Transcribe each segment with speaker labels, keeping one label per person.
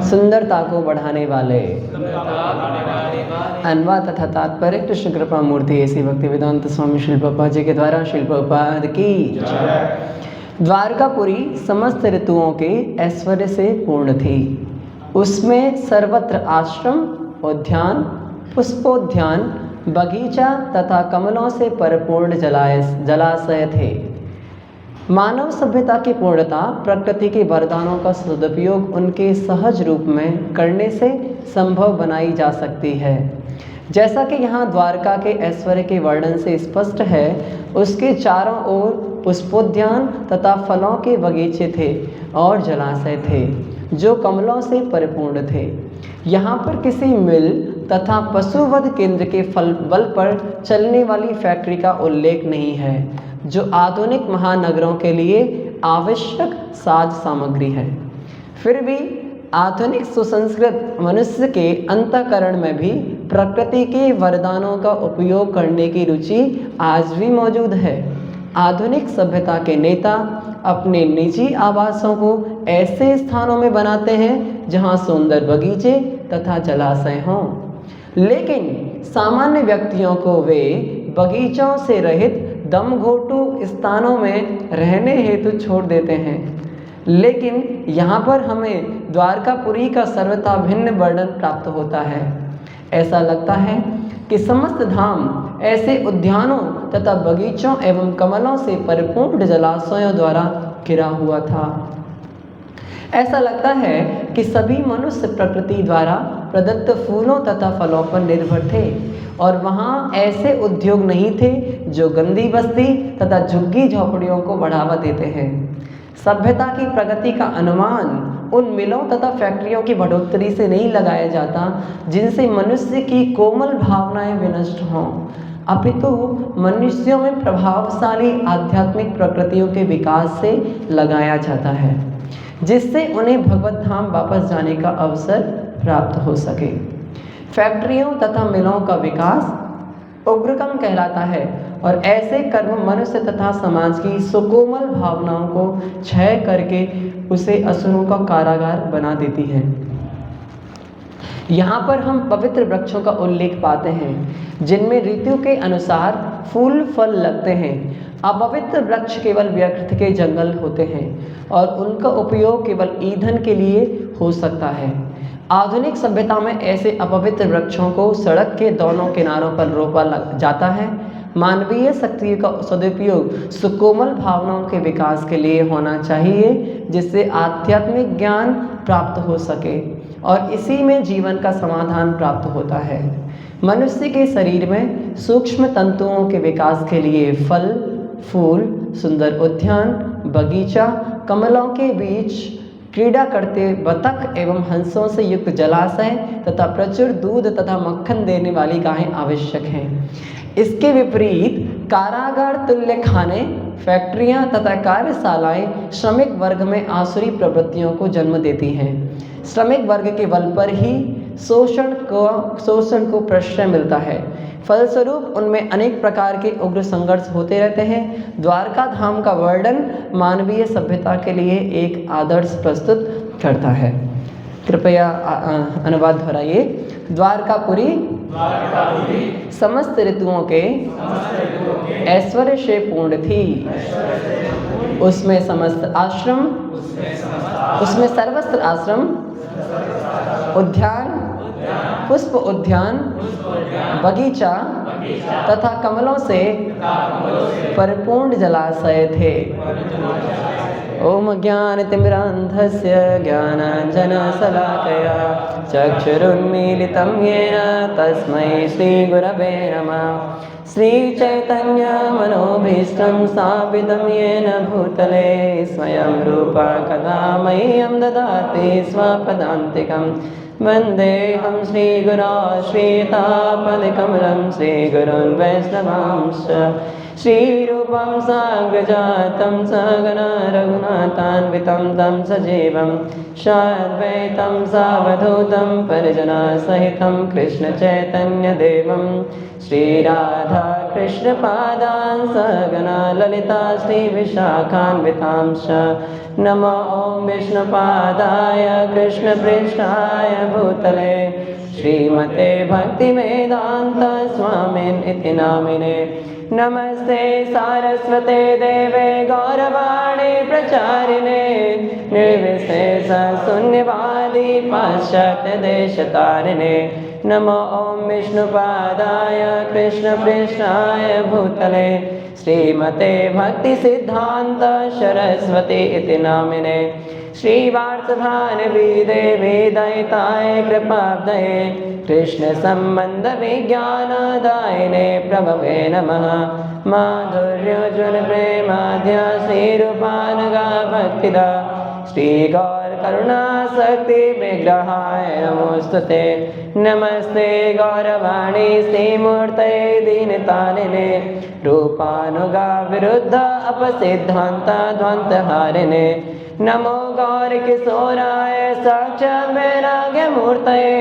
Speaker 1: सुंदरता को बढ़ाने वाले। अनुवाद तथा तात्पर्य कृष्ण कृपा मूर्ति ऐसी भक्ति वेदांत स्वामी शिल प्रभुपाद जी के द्वारा शिल प्रभुपाद की। द्वारकापुरी समस्त ऋतुओं के ऐश्वर्य से पूर्ण थी। उसमें सर्वत्र आश्रम, उद्यान, पुष्पोद्यान, बगीचा तथा कमलों से परिपूर्ण जलाशय थे। मानव सभ्यता की पूर्णता प्रकृति के वरदानों का सदुपयोग उनके सहज रूप में करने से संभव बनाई जा सकती है। जैसा कि यहाँ द्वारका के ऐश्वर्य के वर्णन से स्पष्ट है, उसके चारों ओर पुष्पोद्यान तथा फलों के बगीचे थे और जलाशय थे जो कमलों से परिपूर्ण थे। यहाँ पर किसी मिल तथा पशुवध केंद्र के बल पर चलने वाली फैक्ट्री का उल्लेख नहीं है, जो आधुनिक महानगरों के लिए आवश्यक साज सामग्री है। फिर भी आधुनिक सुसंस्कृत मनुष्य के अंतःकरण में भी प्रकृति के वरदानों का उपयोग करने की रुचि आज भी मौजूद है। आधुनिक सभ्यता के नेता अपने निजी आवासों को ऐसे स्थानों में बनाते हैं जहां सुंदर बगीचे तथा जलाशय हों, लेकिन सामान्य व्यक्तियों को वे बगीचों से रहित दमघोटू स्थानों में रहने हेतु छोड़ देते हैं। लेकिन यहाँ पर हमें द्वारकापुरी का सर्वथा भिन्न वर्णन प्राप्त होता है। ऐसा लगता है कि समस्त धाम ऐसे उद्यानों तथा बगीचों एवं कमलों से परिपूर्ण जलाशयों द्वारा घिरा हुआ था। ऐसा लगता है कि सभी मनुष्य प्रकृति द्वारा प्रदत्त फूलों तथा फलों पर निर्भर थे और वहाँ ऐसे उद्योग नहीं थे जो गंदी बस्ती तथा झुग्गी झोपड़ियों को बढ़ावा देते हैं। सभ्यता की प्रगति का अनुमान उन मिलों तथा फैक्ट्रियों की बढ़ोतरी से नहीं लगाया जाता जिनसे मनुष्य की कोमल भावनाएं विनष्ट हों, अपितु मनुष्यों में प्रभावशाली आध्यात्मिक प्रकृतियों के विकास से लगाया जाता है, जिससे उन्हें भगवत धाम वापस जाने का अवसर प्राप्त हो सके। फैक्ट्रियों तथा मिलों का विकास उग्रकम कहलाता है और ऐसे कर्म मनुष्य तथा समाज की सुकोमल भावनाओं को क्षय करके उसे असुरों का कारागार बना देती है। यहाँ पर हम पवित्र वृक्षों का उल्लेख पाते हैं जिनमें ऋतु के अनुसार फूल फल लगते हैं। अपवित्र वृक्ष केवल व्यर्थ के जंगल होते हैं और उनका उपयोग केवल ईंधन के लिए हो सकता है। आधुनिक सभ्यता में ऐसे अपवित्र वृक्षों को सड़क के दोनों किनारों पर रोपा जाता है। मानवीय शक्ति का सदुपयोग सुकोमल भावनाओं के विकास के लिए होना चाहिए, जिससे आध्यात्मिक ज्ञान प्राप्त हो सके और इसी में जीवन का समाधान प्राप्त होता है। मनुष्य के शरीर में सूक्ष्म तंतुओं के विकास के लिए फल, फूल, सुंदर उद्यान, बगीचा, कमलों के बीच क्रीड़ा करते बतख एवं हंसों से युक्त जलाशय तथा प्रचुर दूध तथा मक्खन देने वाली गायें आवश्यक हैं। इसके विपरीत कारागार तुल्य खाने, फैक्ट्रियां तथा कार्यशालाएं श्रमिक वर्ग में आसुरी प्रवृत्तियों को जन्म देती हैं। श्रमिक वर्ग के बल पर ही शोषण को प्रश्रय मिलता है। फलस्वरूप उनमें अनेक प्रकार के उग्र संघर्ष होते रहते हैं। द्वारका धाम का वर्णन मानवीय सभ्यता के लिए एक आदर्श प्रस्तुत करता है। कृपया अनुवाद दोहराइए। द्वारकापुरी समस्त ऋतुओं के ऐश्वर्य से पूर्ण थी। उसमें समस्त आश्रम, उसमें सर्वस्त्र आश्रम, उद्यान, पुष्प उद्यान, बगीचा तथा कमलों से परिपूर्ण जलाशय थे। ओम ज्ञानतिमिरान्धस्य ज्ञानाञ्जनशलाकया चक्षुरुन्मीलितं येन तस्मै श्रीगुरवे नमः। श्रीचैतन्यमनोभीष्टं स्थापितं येन भूतले स्वयं रूपा कदा मह्यं ददाति स्वपदान्तिकं। वन्देऽहं श्रीगुरो श्रीतापदकमलं श्रीगुरुन् वैष्णवांश्च श्रीरूपं साग्रजातं सहगना रघुनाथान्वितं तं सजीवं साद्वैतं सावधूतं परिजनसहितं कृष्णचैतन्यदेवं श्रीराधा कृष्णपादान् सहगना ललिता श्रीविशाखान्वितांश्च नमो ॐ विष्णुपादाय कृष्णपृष्ठाय भूतले श्रीमते भक्तिवेदान्त स्वामिन् इति नामिने नमस्ते सारस्वते देवे गौरवाणी प्रचारिणे निर्विशेष शून्यवादी पाश्चात्यदेशतारिणे नमो ॐ विष्णुपादाय कृष्णपृष्ठाय भूतले श्रीमते भक्तिसिद्धान्त सरस्वती इति नामिने श्रीवार्षभानवी देवी दयिताय कृपाब्धये कृष्णसम्बन्धविज्ञानदायिने प्रभवे नमः माधुर्योज्ज्वलप्रेमाद्या श्रीरूपानुगा भक्तिदा श्रीगौरकरुणाशक्तिविग्रहाय नमोस्तुते नमस्ते गौरवाणी श्रीमूर्तये दीनतारिणे रूपानुगा विरुद्ध अपसिद्धान्ता ध्वन्तहारिणे नमो गौरकिशोराय साक्षात् वैराग्यमूर्तये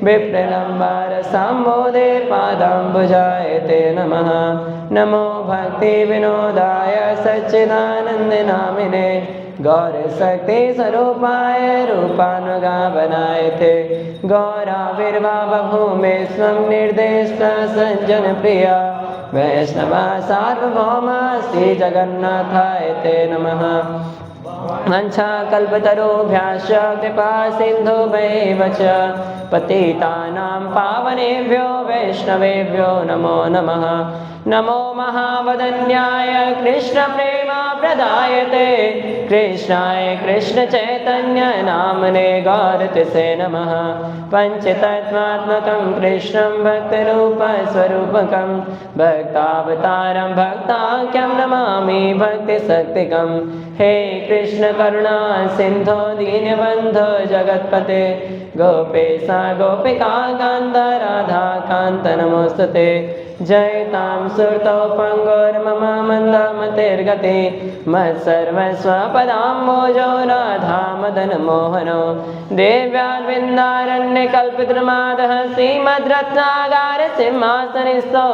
Speaker 1: विप्रलम्बार सम्बोधे पादाम्बुजाय ते नमः नमो भक्तिविनोदाय सच्चिदानन्दनामिने गौरशक्ति स्वरूपाय रूपानुगा बनाय ते गौराविर्भाव भूमे स्वं निर्देष्ट सज्जनप्रिया वैष्णवा सार्वभौमा श्री जगन्नाथाय ते नमः वंशाकल्पतरुभ्यश्च कृपा सिन्धुभ्यैव च पतितानां पावनेभ्यो वैष्णवेभ्यो नमो नमः नमो महावदन्याय कृष्णप्रेमप्रदायते कृष्णाय कृष्णचैतन्य नामने गौरतिसे नमः पञ्चतत्त्वात्मकं कृष्णं भक्तरूपस्वरूपकं भक्तावतारं भक्ताख्यं नमामि भक्तिशक्तिकं हे कृष्ण करुणा सिन्धो दीनबन्धो जगत्पते गोपेशा गोपिका कान्त राधा कान्त नमोस्तुते जयतां सुरतौ पङ्गुर्मम मन्दमतिर्गति मत्सर्वस्वपदाम्बोजो राधा मदनमोहनो देव्यार्विन्दारण्यकल्पितमादः श्रीमद्रत्नागारसिंहासनिस्थो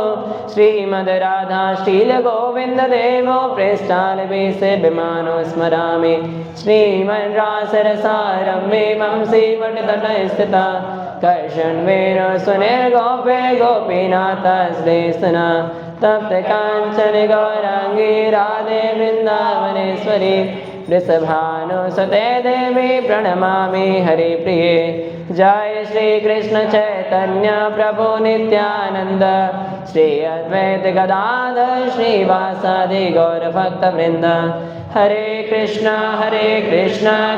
Speaker 1: श्रीमद्राधा श्रीलगोविन्ददेवो प्रेष्ठालवेशे विमानो स्मरामि श्रीमद्रासरसारम्भेमं श्रीवटतटे स्थिता कर्षण्वेनो सुनिर्गोपे गोपीनाथस्देशना तप्त काञ्चन गौराङ्गी राधे वृन्दावनेश्वरी वृषभानुसुते देवी प्रणमामि हरिप्रिये जय श्री कृष्ण चैतन्य प्रभु नित्यानंद श्री अद्वैत गदाधर श्रीवासादि गौरभक्तवृन्द हरे कृष्णा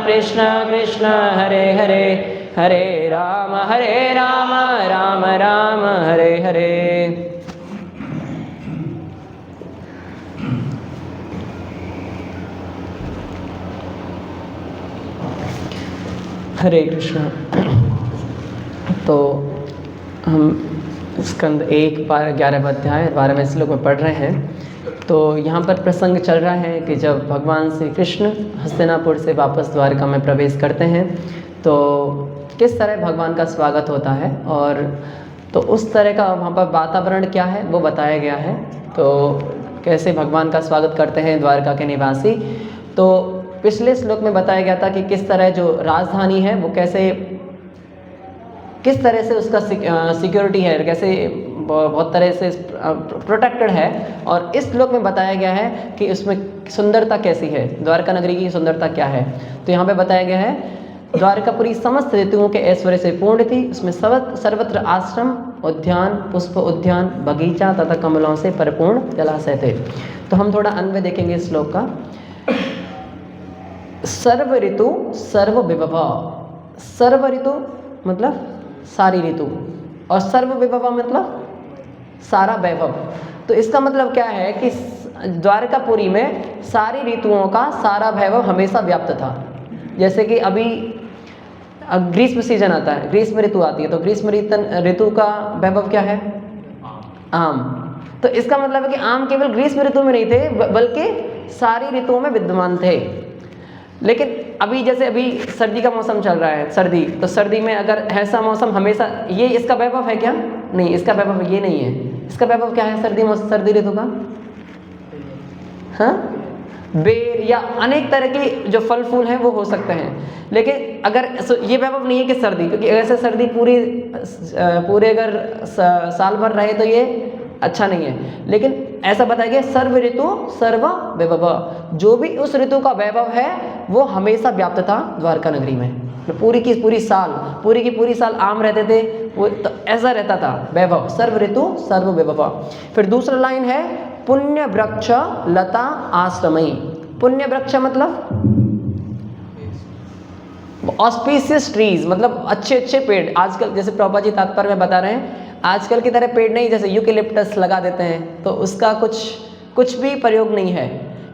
Speaker 1: कृष्णा कृष्णा हरे हरे हरे राम राम राम हरे हरे। हरे कृष्णा। तो हम स्कंद 1:11 अध्याय 12वें श्लोक में पढ़ रहे हैं। तो यहाँ पर प्रसंग चल रहा है कि जब भगवान श्री कृष्ण हस्तिनापुर से वापस द्वारका में प्रवेश करते हैं तो किस तरह भगवान का स्वागत होता है, और तो उस तरह का वहाँ पर वातावरण क्या है वो बताया गया है। तो कैसे भगवान का स्वागत करते हैं द्वारका के निवासी। तो पिछले श्लोक में बताया गया था कि किस तरह जो राजधानी है वो किस तरह से उसका सिक्योरिटी है, कैसे बहुत तरह से प्रोटेक्टेड है। और इस श्लोक में बताया गया है कि उसमें सुंदरता कैसी है, द्वारका नगरी की सुंदरता क्या है। तो यहाँ पे बताया गया है द्वारकापुरी समस्त ऋतुओं के ऐश्वर्य से पूर्ण थी। उसमें सर्वत्र आश्रम, उद्यान, पुष्प उद्यान, बगीचा तथा कमलों से परिपूर्ण जलाशय थे। तो हम थोड़ा अन्वय देखेंगे इस श्लोक का। सर्व ऋतु सर्व विभव, सर्व ऋतु मतलब सारी ऋतु, और सर्व विभव मतलब सारा वैभव। तो इसका मतलब क्या है कि द्वारकापुरी में सारी ऋतुओं का सारा वैभव हमेशा व्याप्त था। जैसे कि अभी ग्रीष्म सीजन आता है, ग्रीष्म ऋतु आती है, तो ग्रीष्म ऋतु का वैभव क्या है? आम। तो इसका मतलब है कि आम केवल ग्रीष्म ऋतु में नहीं थे बल्कि सारी ऋतुओं में विद्यमान थे। लेकिन अभी जैसे अभी सर्दी का मौसम चल रहा है, सर्दी, तो सर्दी में अगर ऐसा मौसम हमेशा, ये इसका वैभव है क्या? नहीं, इसका वैभव ये नहीं है। इसका वैभव क्या है सर्दी ऋतु का? हाँ, बेर या अनेक तरह के जो फल फूल हैं वो हो सकते हैं, लेकिन अगर ये वैभव नहीं है कि सर्दी, क्योंकि ऐसे सर्दी पूरे अगर साल भर रहे तो ये अच्छा नहीं है। लेकिन ऐसा बताया गया सर्व ऋतु सर्व वैभव, जो भी उस ऋतु का वैभव है वो हमेशा व्याप्त था द्वारका नगरी में। पूरी की पूरी साल आम रहते थे, वो तो ऐसा रहता था वैभव, सर्व ऋतु सर्व वैभव। फिर दूसरा लाइन है पुण्य वृक्ष लता आश्रमई। पुण्य वृक्ष मतलब ऑस्पिशियस ट्रीज, मतलब अच्छे अच्छे पेड़। आजकल जैसे प्रभुपाद जी तात्पर्य में बता रहे हैं, आजकल की तरह पेड़ नहीं, जैसे यूकेलिप्टस लगा देते हैं तो उसका कुछ भी प्रयोग नहीं है।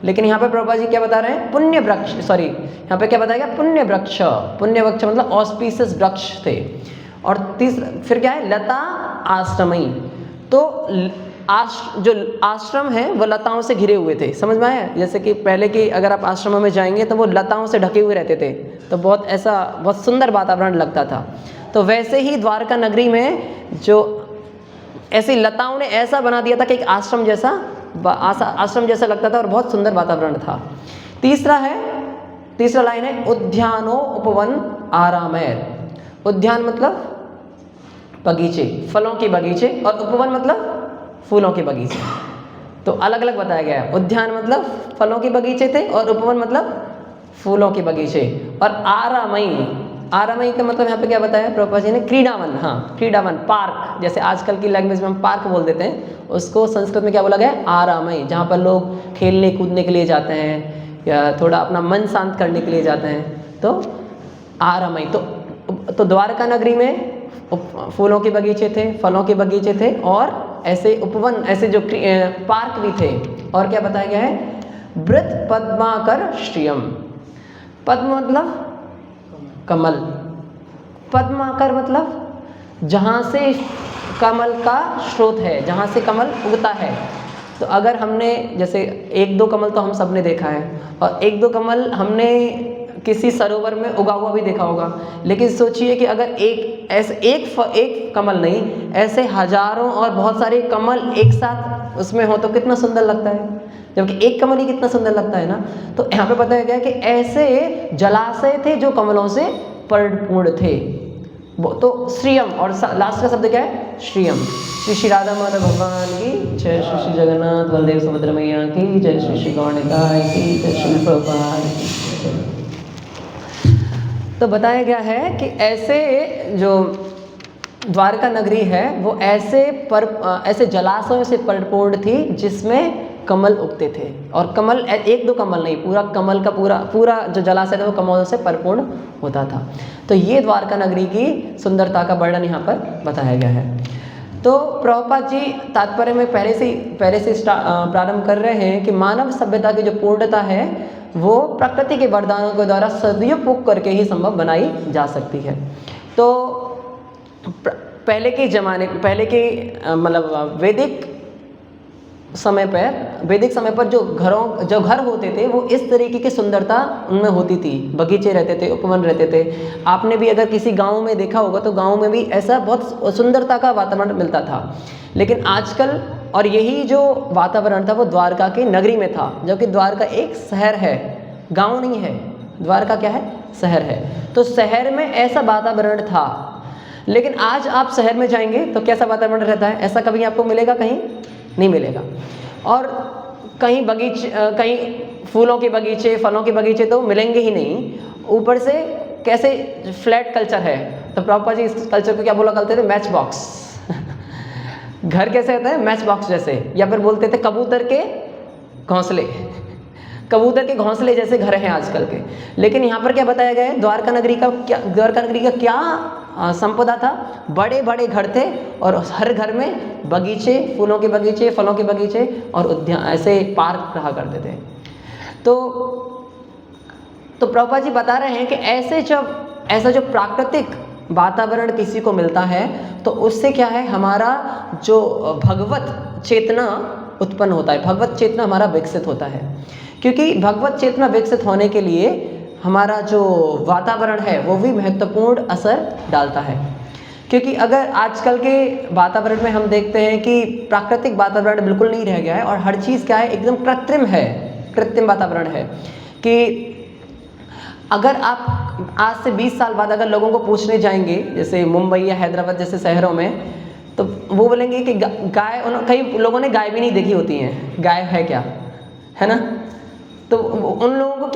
Speaker 1: लेकिन यहाँ पे प्रभुपाद जी क्या बता रहे हैं? पुण्य वृक्ष, सॉरी यहाँ पे क्या बताया गया? पुण्य वृक्ष मतलब ऑस्पिशियस वृक्ष थे। और फिर क्या है? लता आश्रमई। तो जो आश्रम है वो लताओं से घिरे हुए थे, समझ में आया? जैसे कि पहले की अगर आप आश्रमों में जाएंगे तो वो लताओं से ढके हुए रहते थे, तो बहुत सुंदर वातावरण लगता था। तो वैसे ही द्वारका नगरी में जो ऐसी लताओं ने ऐसा बना दिया था कि एक आश्रम जैसा लगता था और बहुत सुंदर वातावरण था। तीसरा लाइन है उद्यानो उपवन आरामैर। उद्यान मतलब बगीचे, फलों के बगीचे, और उपवन मतलब फूलों के बगीचे। तो अलग अलग बताया गया है। उद्यान मतलब फलों के बगीचे थे और उपवन मतलब फूलों के बगीचे। और आरामई का मतलब यहाँ पे क्या बताया प्रभुपाद जी ने? क्रीडावन। हाँ, क्रीडावन, पार्क, जैसे आजकल की लैंग्वेज में हम पार्क बोल देते हैं, उसको संस्कृत में क्या बोला गया? आरामई, जहाँ पर लोग खेलने कूदने के लिए जाते हैं या थोड़ा अपना मन शांत करने के लिए जाते हैं, तो आरामई। तो द्वारका नगरी में फूलों के बगीचे थे, फलों के बगीचे थे, और ऐसे उपवन, ऐसे जो पार्क भी थे। और क्या बताया गया है? वृत पद्माकर श्रियम। पद्म मतलब कमल, पद्माकर मतलब जहाँ से कमल का स्रोत है, जहाँ से कमल उगता है। तो अगर हमने जैसे 1-2 कमल तो हम सब ने देखा है, और 1-2 कमल हमने किसी सरोवर में उगा हुआ भी देखा होगा। लेकिन सोचिए कि अगर एक कमल नहीं, ऐसे हजारों और बहुत सारे कमल एक साथ उसमें हो तो कितना सुंदर लगता है, जबकि एक कमल ही कितना सुंदर लगता है ना। तो यहाँ पे बताया गया कि ऐसे जलाशय थे जो कमलों से परिपूर्ण थे। तो श्रीयम, और लास्ट का शब्द क्या है? श्रीयम। श्री राधा माधव भगवान की जय, श्री जगन्नाथ बलदेव सुभद्रा मैया की जय, श्री गौरनिताय की जय, श्री प्रभुपाद की। तो बताया गया है कि ऐसे जो द्वारका नगरी है वो ऐसे जलाशयों से परिपूर्ण थी जिसमें कमल उगते थे। और कमल 1-2 कमल नहीं, पूरा कमल का पूरा जो जलाशय था वो कमलों से परिपूर्ण होता था। तो ये द्वारका नगरी की सुंदरता का वर्णन यहाँ पर बताया गया है। तो प्रभुपाद जी तात्पर्य में पहले से प्रारंभ कर रहे हैं कि मानव सभ्यता की जो पूर्णता है वो प्रकृति के वरदानों के द्वारा सदुपयोग करके ही संभव बनाई जा सकती है। तो पहले के मतलब वैदिक समय पर जो घर होते थे वो इस तरीके की सुंदरता उनमें होती थी। बगीचे रहते थे, उपवन रहते थे। आपने भी अगर किसी गांव में देखा होगा तो गांव में भी ऐसा बहुत सुंदरता का वातावरण मिलता था। लेकिन आजकल, और यही जो वातावरण था वो द्वारका की नगरी में था, जबकि द्वारका एक शहर है, गांव नहीं है। द्वारका क्या है? शहर है। तो शहर में ऐसा वातावरण था। लेकिन आज आप शहर में जाएंगे तो कैसा वातावरण रहता है? ऐसा कभी आपको मिलेगा? कहीं नहीं मिलेगा। और कहीं फूलों के बगीचे, फलों के बगीचे तो मिलेंगे ही नहीं। ऊपर से कैसे फ्लैट कल्चर है। तो प्रभुपाद जी इस कल्चर को क्या बोला करते थे? Match box. घर कैसे होता है? मैच बॉक्स जैसे, या फिर बोलते थे कबूतर के घोंसले। कबूतर के घोंसले जैसे घर हैं आजकल के। लेकिन यहाँ पर क्या बताया गया है? द्वारका नगरी का क्या संपदा था? बड़े बड़े घर थे और हर घर में बगीचे, फूलों के बगीचे, फलों के बगीचे और उद्यान, ऐसे पार्क रहा करते थे। तो प्रभुपाद जी बता रहे हैं कि ऐसा जो प्राकृतिक वातावरण किसी को मिलता है तो उससे क्या है, हमारा जो भगवत चेतना उत्पन्न होता है, भगवत चेतना हमारा विकसित होता है। क्योंकि भगवत चेतना विकसित होने के लिए हमारा जो वातावरण है वो भी महत्वपूर्ण असर डालता है। क्योंकि अगर आजकल के वातावरण में हम देखते हैं कि प्राकृतिक वातावरण बिल्कुल नहीं रह गया है और हर चीज़ क्या है, एकदम कृत्रिम है, कृत्रिम वातावरण है। कि अगर आप आज से 20 साल बाद अगर लोगों को पूछने जाएंगे, जैसे मुंबई या हैदराबाद जैसे शहरों में, तो वो बोलेंगे कि गाय, कई लोगों ने गाय भी नहीं देखी होती हैं, गाय है क्या, है ना। तो उन लोगों को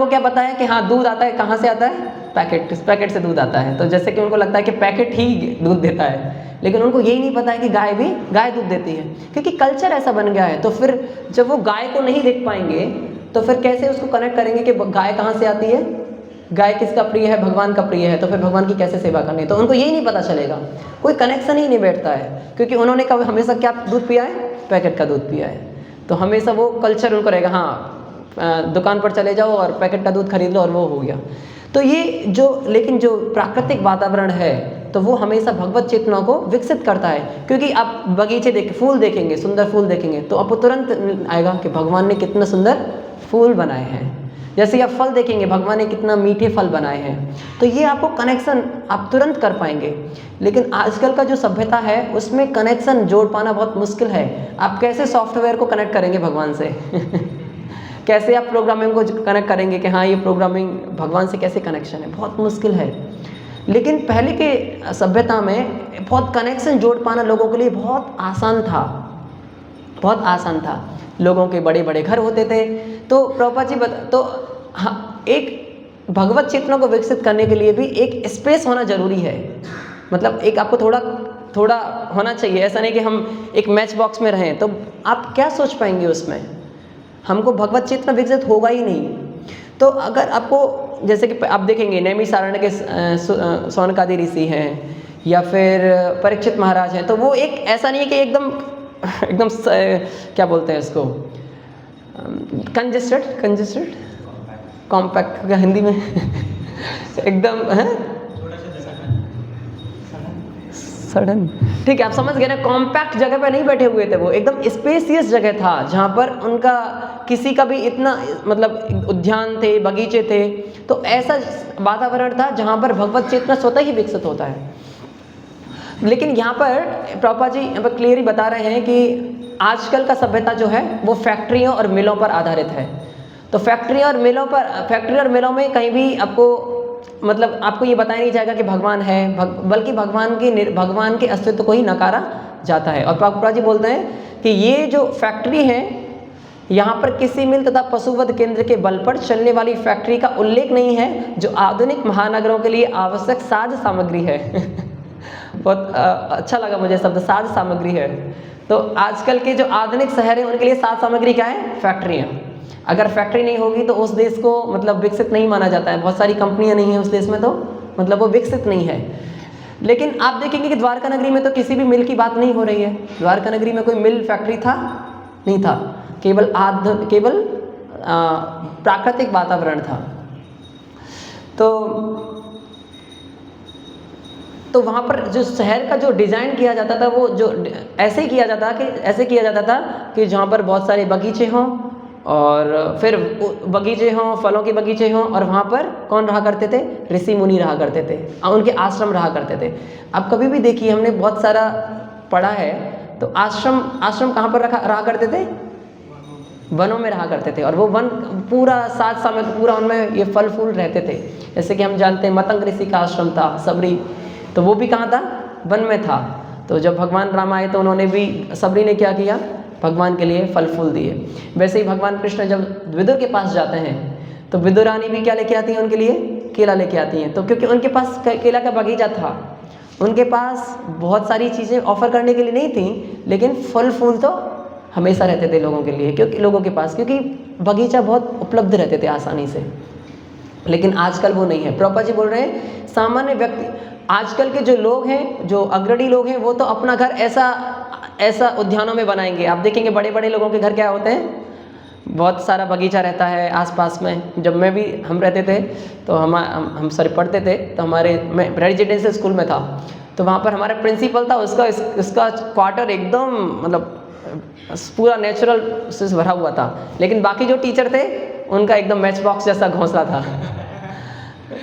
Speaker 1: क्या पता है कि हाँ दूध आता है, कहाँ से आता है, पैकेट से दूध आता है। तो जैसे कि उनको लगता है कि पैकेट ही दूध देता है, लेकिन उनको यही नहीं पता है कि गाय दूध देती है, क्योंकि कल्चर ऐसा बन गया है। तो फिर जब वो गाय को नहीं देख पाएंगे तो फिर कैसे उसको कनेक्ट करेंगे कि गाय कहाँ से आती है, गाय किसका प्रिय है, भगवान का प्रिय है, तो फिर भगवान की कैसे सेवा करनी है। तो उनको यही नहीं पता चलेगा, कोई कनेक्शन ही नहीं बैठता है, क्योंकि उन्होंने कभी हमेशा क्या दूध पिया है, पैकेट का दूध पिया है। तो हमेशा वो कल्चर उनको रहेगा, हाँ दुकान पर चले जाओ और पैकेट का दूध खरीद लो और वो हो गया। तो ये लेकिन जो प्राकृतिक वातावरण है तो वो हमेशा भगवत चेतना को विकसित करता है। क्योंकि आप बगीचे फूल देखेंगे, सुंदर फूल देखेंगे, तो आपको तुरंत आएगा कि भगवान ने कितना सुंदर फूल बनाए हैं। जैसे आप फल देखेंगे, भगवान ने कितना मीठे फल बनाए हैं, तो ये आपको कनेक्शन आप तुरंत कर पाएंगे। लेकिन आजकल का जो सभ्यता है उसमें कनेक्शन जोड़ पाना बहुत मुश्किल है। आप कैसे सॉफ्टवेयर को कनेक्ट करेंगे भगवान से कैसे आप प्रोग्रामिंग को कनेक्ट करेंगे कि हाँ ये प्रोग्रामिंग भगवान से कैसे कनेक्शन है, बहुत मुश्किल है। लेकिन पहले के सभ्यता में बहुत कनेक्शन जोड़ पाना लोगों के लिए बहुत आसान था, बहुत आसान था। लोगों के बड़े बड़े घर होते थे। तो प्रभुपाद जी तो हाँ, एक भगवत चेतना को विकसित करने के लिए भी एक स्पेस होना जरूरी है। मतलब एक आपको थोड़ा होना चाहिए। ऐसा नहीं कि हम एक मैच बॉक्स में रहें, तो आप क्या सोच पाएंगे उसमें, हमको भगवत चेतना विकसित होगा ही नहीं। तो अगर आपको जैसे कि आप देखेंगे नैमिषारण्य के शौनकादि ऋषि हैं या फिर परीक्षित महाराज हैं, तो वो एक ऐसा नहीं है कि एकदम क्या बोलते हैं इसको, कंजेस्टेड कॉम्पैक्ट का हिंदी में एकदम है सडन, ठीक है आप समझ गए ना। कॉम्पैक्ट जगह पे नहीं बैठे हुए थे, वो एकदम स्पेसियस जगह था जहाँ पर उनका किसी का भी इतना मतलब उद्यान थे, बगीचे थे। तो ऐसा वातावरण था जहाँ पर भगवत चेतना स्वतः ही विकसित होता है। लेकिन यहाँ पर प्रभुपाद जी यहाँ पर क्लियर ही बता रहे हैं कि आजकल का सभ्यता जो है वो फैक्ट्रियों और मिलों पर आधारित है। तो फैक्ट्री और मिलों में कहीं भी आपको मतलब आपको ये बताया नहीं जाएगा कि भगवान है, बल्कि भगवान के अस्तित्व को ही नकारा जाता है। और प्रभुपाद जी बोलते हैं कि ये जो फैक्ट्री है, यहाँ पर किसी मिल तथा पशुवध केंद्र के बल पर चलने वाली फैक्ट्री का उल्लेख नहीं है, जो आधुनिक महानगरों के लिए आवश्यक साज सामग्री है बहुत अच्छा लगा मुझे शब्द साज सामग्री है। तो आजकल के जो आधुनिक शहर हैं उनके लिए साज सामग्री क्या है, फैक्ट्रियाँ। अगर फैक्ट्री नहीं होगी तो उस देश को मतलब विकसित नहीं माना जाता है। बहुत सारी कंपनियां नहीं है उस देश में, तो मतलब वो विकसित नहीं है। लेकिन आप देखेंगे कि द्वारका नगरी में तो किसी भी मिल की बात नहीं हो रही है। द्वारका नगरी में कोई मिल फैक्ट्री था नहीं था, केवल प्राकृतिक वातावरण था। तो वहाँ पर जो शहर का जो डिज़ाइन किया जाता था वो जो ऐसे किया जाता था कि जहाँ पर बहुत सारे बगीचे हों और फिर बगीचे हों, फलों के बगीचे हों, और वहाँ पर कौन रहा करते थे, ऋषि मुनि रहा करते थे, उनके आश्रम रहा करते थे। अब कभी भी देखिए, हमने बहुत सारा पढ़ा है, तो आश्रम कहाँ पर रहा करते थे, वनों में रहा करते थे। और वो वन पूरा 7 साल में पूरा उनमें ये फल फूल रहते थे। जैसे कि हम जानते हैं मतंग ऋषि का आश्रम था सबरी, तो वो भी कहाँ था, वन में था। तो जब भगवान राम आए तो उन्होंने भी, सबरी ने क्या किया, भगवान के लिए फल फूल दिए। वैसे ही भगवान कृष्ण जब विदुर के पास जाते हैं तो विदुरानी भी क्या लेके आती हैं उनके लिए, केला लेके आती हैं। तो क्योंकि उनके पास केला का बगीचा था, उनके पास बहुत सारी चीज़ें ऑफर करने के लिए नहीं थी, लेकिन फल फूल तो हमेशा रहते थे लोगों के लिए, क्योंकि बगीचा बहुत उपलब्ध रहते थे आसानी से। लेकिन आजकल वो नहीं है। प्रभुपाद जी बोल रहे हैं सामान्य व्यक्ति, आजकल के जो लोग हैं, जो अग्रणी लोग हैं, वो तो अपना घर ऐसा उद्यानों में बनाएंगे। आप देखेंगे बड़े बड़े लोगों के घर क्या होते हैं, बहुत सारा बगीचा रहता है आसपास में। जब हम रहते थे तो हम पढ़ते थे, तो मैं रेजिडेंशियल स्कूल में था, तो वहाँ पर हमारा प्रिंसिपल था, उसका क्वार्टर एकदम मतलब पूरा नेचुरल से भरा हुआ था, लेकिन बाकी जो टीचर थे उनका एकदम मैच बॉक्स जैसा घोंसला था।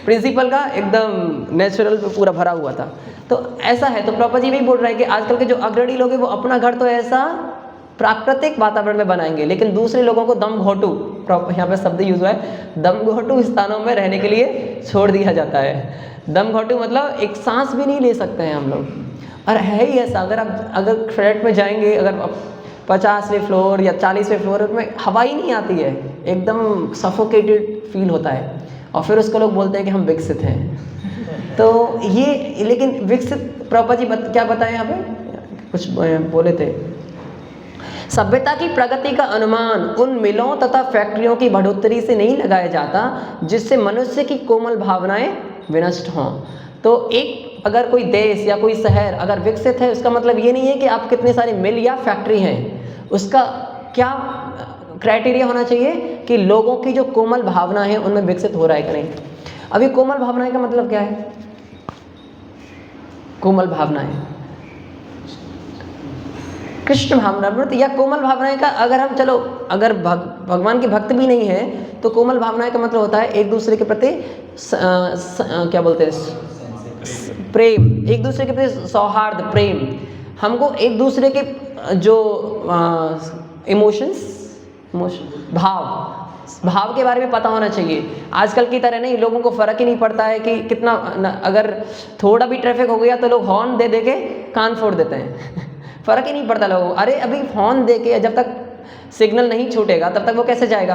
Speaker 1: प्रिंसिपल का एकदम नेचुरल पे पूरा भरा हुआ था। तो ऐसा है, तो प्रभुपाद जी भी बोल रहे हैं कि आजकल के जो अग्रणी लोग हैं वो अपना घर तो ऐसा प्राकृतिक वातावरण में बनाएंगे, लेकिन दूसरे लोगों को दम घोटू, यहाँ पे शब्द यूज हुआ है, दम घोटू स्थानों में रहने के लिए छोड़ दिया जाता है। दम घोटू मतलब एक सांस भी नहीं ले सकते हैं हम लोग। और है ही ऐसा, अगर फ्लैट में जाएंगे, अगर 50वें फ्लोर या 40वें फ्लोर में हवा ही नहीं आती है, एकदम सफोकेटेड फील होता है, और फिर उसको लोग बोलते हैं कि हम विकसित हैं। तो ये, लेकिन विकसित प्रभुपाद जी क्या बताएं यहाँ पे, कुछ बोले थे, सभ्यता की प्रगति का अनुमान उन मिलों तथा फैक्ट्रियों की बढ़ोतरी से नहीं लगाया जाता जिससे मनुष्य की कोमल भावनाएं विनष्ट हों। तो एक अगर कोई देश या कोई शहर अगर विकसित है, उसका मतलब ये नहीं है कि आप कितने सारे मिल या फैक्ट्री हैं, उसका क्या क्राइटेरिया होना चाहिए कि लोगों की जो कोमल भावना है उनमें विकसित हो रहा है कि नहीं। अभी कोमल भावनाएं का मतलब क्या है? कोमल भावनाएं, कृष्ण भावना या कोमल भावनाएं का, अगर हम चलो अगर भगवान के भक्त भी नहीं है तो कोमल भावनाएं का मतलब होता है एक दूसरे के प्रति क्या बोलते हैं, प्रेम, एक दूसरे के प्रति सौहार्द, प्रेम। हमको एक दूसरे के जो इमोशंस, भाव के बारे में पता होना चाहिए। आजकल की तरह नहीं, लोगों को फ़र्क ही नहीं पड़ता है कि कितना, अगर थोड़ा भी ट्रैफिक हो गया तो लोग हॉर्न दे दे के कान फोड़ देते हैं। फ़र्क ही नहीं पड़ता लोगों को। अरे अभी हॉर्न दे के जब तक सिग्नल नहीं छूटेगा तब तक वो कैसे जाएगा,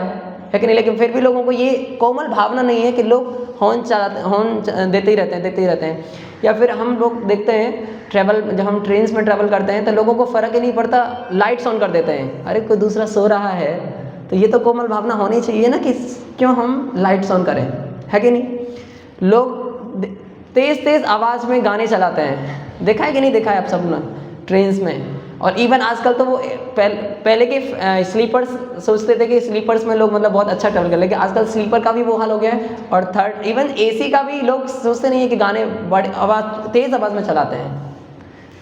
Speaker 1: है कि नहीं। लेकिन फिर भी लोगों को ये कोमल भावना नहीं है कि लोग हॉर्न देते ही रहते हैं। या फिर हम लोग देखते हैं जब हम ट्रेन में ट्रैवल करते हैं तो लोगों को फ़र्क ही नहीं पड़ता, लाइट्स ऑन कर देते हैं। अरे कोई दूसरा सो रहा है, तो ये तो कोमल भावना होनी चाहिए ना कि क्यों हम लाइट्स ऑन करें, है कि नहीं। लोग तेज़ आवाज़ में गाने चलाते हैं, देखा है कि नहीं देखा है आप सब ना ट्रेन्स में। और इवन आजकल तो वो पहले के स्लीपर्स सोचते थे कि स्लीपर्स में लोग मतलब बहुत अच्छा ट्रैवल कर, लेकिन आजकल स्लीपर का भी वो हाल हो गया है। और थर्ड इवन एसी का भी लोग सोचते नहीं है कि गाने बड़े तेज़ आवाज़ में चलाते हैं।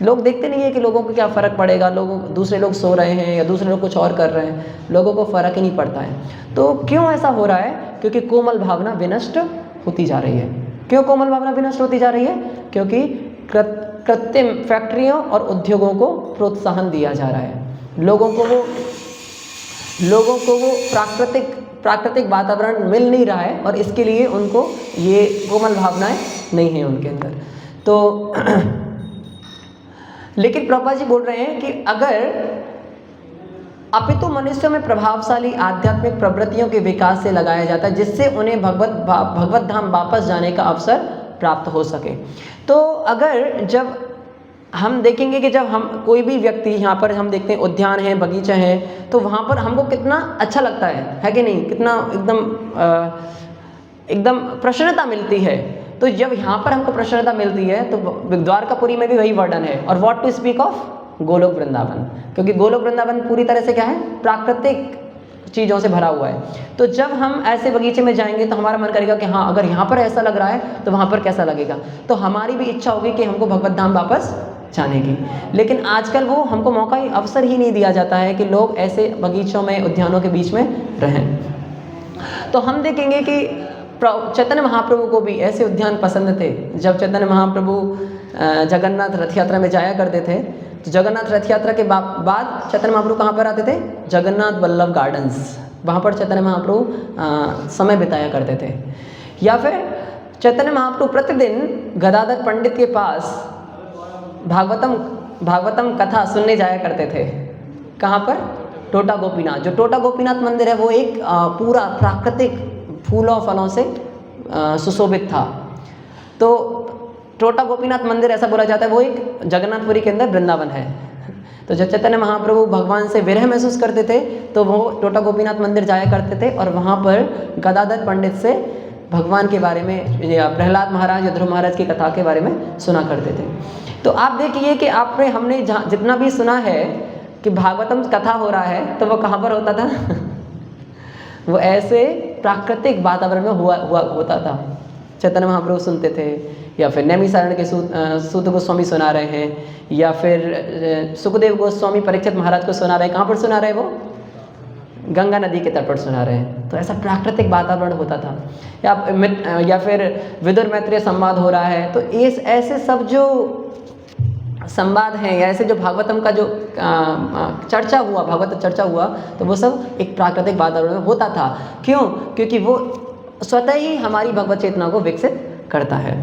Speaker 1: लोग देखते नहीं है कि लोगों को क्या फ़र्क पड़ेगा, दूसरे लोग सो रहे हैं या दूसरे लोग कुछ और कर रहे हैं, लोगों को फ़र्क ही नहीं पड़ता है। तो क्यों ऐसा हो रहा है? क्योंकि कोमल भावना विनष्ट होती जा रही है। क्यों कोमल भावना विनष्ट होती जा रही है? क्योंकि कृत्रिम फैक्ट्रियों और उद्योगों को प्रोत्साहन दिया जा रहा है। लोगों को वो प्राकृतिक वातावरण मिल नहीं रहा है, और इसके लिए उनको ये कोमल भावनाएं नहीं हैं उनके अंदर। तो लेकिन प्रभुपाद जी बोल रहे हैं कि अगर अपितु मनुष्यों में प्रभावशाली आध्यात्मिक प्रवृत्तियों के विकास से लगाया जाता है जिससे उन्हें भगवत धाम वापस जाने का अवसर प्राप्त हो सके। तो अगर जब हम देखेंगे कि जब हम कोई भी व्यक्ति, यहाँ पर हम देखते हैं उद्यान है, बगीचा है, तो वहाँ पर हमको कितना अच्छा लगता है कि नहीं, कितना एकदम प्रसन्नता मिलती है। तो जब यहाँ पर हमको प्रसन्नता मिलती है तो द्वारकापुरी में भी वही वर्णन है। और what to speak of Golok Vrindavan, क्योंकि गोलोक वृंदावन पूरी तरह से क्या है, प्राकृतिक चीज़ों से भरा हुआ है। तो जब हम ऐसे बगीचे में जाएंगे तो हमारा मन करेगा कि हाँ, अगर यहाँ पर ऐसा लग रहा है तो वहाँ पर कैसा लगेगा। तो हमारी भी इच्छा होगी कि हमको भगवत धाम वापस जाने की। लेकिन आजकल वो हमको मौका ही, अवसर ही नहीं दिया जाता है कि लोग ऐसे बगीचों में, उद्यानों के बीच में रहें। तो हम देखेंगे कि चैतन्य महाप्रभु को भी ऐसे उद्यान पसंद थे। जब चैतन्य महाप्रभु जगन्नाथ रथ यात्रा में जाया करते थे, तो जगन्नाथ रथ यात्रा के बाद चैतन्य महाप्रभु कहाँ पर आते थे? जगन्नाथ वल्लभ गार्डन्स, वहाँ पर चैतन्य महाप्रभु समय बिताया करते थे। या फिर चैतन्य महाप्रभु प्रतिदिन गदाधर पंडित के पास भागवतम कथा सुनने जाया करते थे। कहाँ पर? टोटा गोपीनाथ। जो टोटा गोपीनाथ मंदिर है वो एक पूरा प्राकृतिक फूलों फलों से सुशोभित था। तो टोटा गोपीनाथ मंदिर ऐसा बोला जाता है वो एक जगन्नाथपुरी के अंदर वृंदावन है। तो जब चैतन्य महाप्रभु भगवान से विरह महसूस करते थे तो वो टोटा गोपीनाथ मंदिर जाया करते थे और वहाँ पर गदाधर पंडित से भगवान के बारे में या प्रहलाद महाराज या ध्रुव महाराज की कथा के बारे में सुना करते थे। तो आप देखिए कि हमने जितना भी सुना है कि भागवतम कथा हो रहा है तो वो कहाँ पर होता था? वो ऐसे प्राकृतिक वातावरण में होता था। चैतन्य महाप्रभु सुनते थे, या फिर नैमिषारण्य के सूत गोस्वामी सुना रहे हैं, या फिर सुखदेव गोस्वामी परीक्षित महाराज को सुना रहे हैं। कहाँ पर सुना रहे हैं वो? गंगा नदी के तट पर सुना रहे हैं। तो ऐसा प्राकृतिक वातावरण होता था। या फिर विदुर मैत्रेय संवाद हो रहा है। तो इस ऐसे सब जो संवाद हैं, या ऐसे जो भागवतम का जो चर्चा हुआ, भागवत चर्चा हुआ, तो वो सब एक प्राकृतिक वातावरण में होता था। क्यों? क्योंकि वो स्वतः ही हमारी भगवत चेतना को विकसित करता है।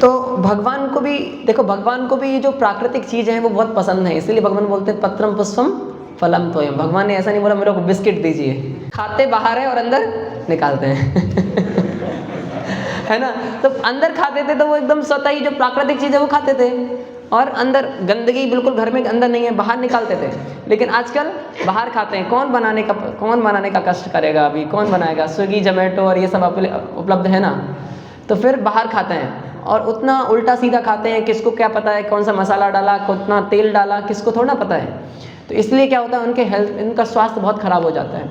Speaker 1: तो भगवान को भी देखो, भगवान को भी ये जो प्राकृतिक चीज़ें हैं वो बहुत पसंद है। इसीलिए भगवान बोलते हैं पत्रम पुष्पम फलम तोयम। भगवान ने ऐसा नहीं बोला मेरे को बिस्किट दीजिए, खाते बाहर है और अंदर निकालते हैं है ना। तो अंदर खाते थे तो वो एकदम स्वतः ही जो प्राकृतिक चीज़ है वो खाते थे, और अंदर गंदगी बिल्कुल घर में अंदर नहीं है, बाहर निकालते थे। लेकिन आजकल बाहर खाते हैं। कौन बनाने का कष्ट करेगा? अभी कौन बनाएगा? स्विगी, जोमेटो और ये सब उपलब्ध है ना, तो फिर बाहर खाते हैं और उतना उल्टा सीधा खाते हैं। किसको क्या पता है कौन सा मसाला डाला, कितना तेल डाला, किसको थोड़ा पता है। तो इसलिए क्या होता है, इनका स्वास्थ्य बहुत खराब हो जाता है।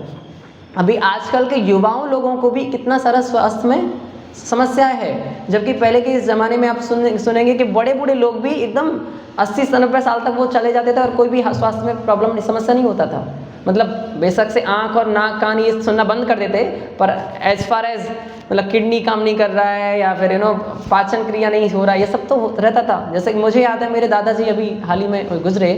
Speaker 1: अभी आजकल के युवाओं लोगों को भी कितना सारा स्वास्थ्य में समस्याएं है, जबकि पहले के ज़माने में आप सुनेंगे कि बड़े बूढ़े लोग भी एकदम 80-90 साल तक वो चले जाते थे और कोई भी स्वास्थ्य में प्रॉब्लम समस्या नहीं होता था। मतलब बेशक से आँख और नाक कान ये सुनना बंद कर देते, पर एज फार एज मतलब किडनी काम नहीं कर रहा है, या फिर पाचन क्रिया नहीं हो रहा है, ये सब तो रहता था। जैसे कि मुझे याद है मेरे दादाजी अभी हाल ही में गुजरे,